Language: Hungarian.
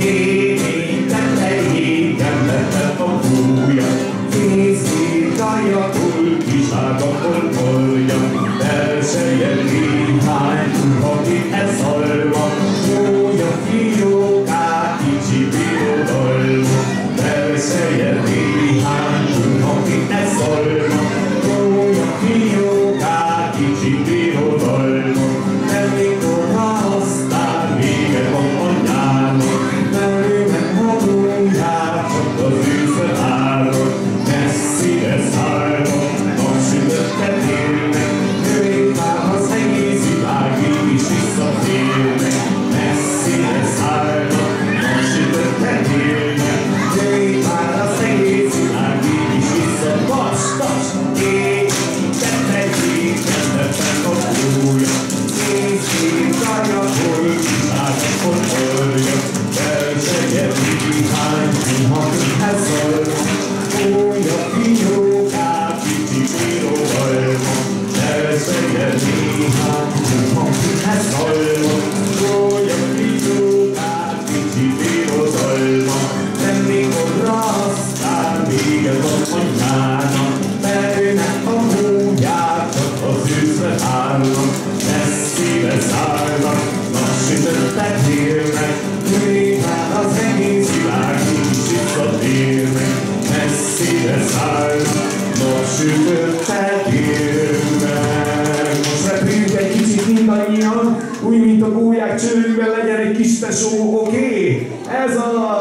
Én tetejében lettem a búja, készítája túl kiságakon tolja, belseje néhány, aki ez szalma, búja fiókát, kicsi birodalma, belseje néhány, aki ez szalma, búja fiókát, kicsi birodalma, de mikorra aztán vége van anyának, belőle magóját, csak az őszön állnak, messzire szállnak, napsütöttet élnek, jöjjék már az egész világig is visszatérnek, messzire szállnak, napsütöttet élnek, jöjjék már az egész világig is visszatérnek, én tetejében lettem a búja, készítája hol kiságakon tolja, belseje néhány, akihez szalma, búja fiókát, kicsi birodalma, belseje néhány, akihez szalma, búja fiókát, kicsi birodalma, de mikorra aztán vége van anyának, belőnek a búját, csak az őszre állnak, messzire szállnak, napsütöttet élnek, jöjjék már az egész világig is visszatérnek, messzire szállnak, napsütöttet élnek. Most repüljünk egy kicsit mindannyian, úgy mint a gólyák csőrükben, legyen egy kis tesó, oké? Ez az!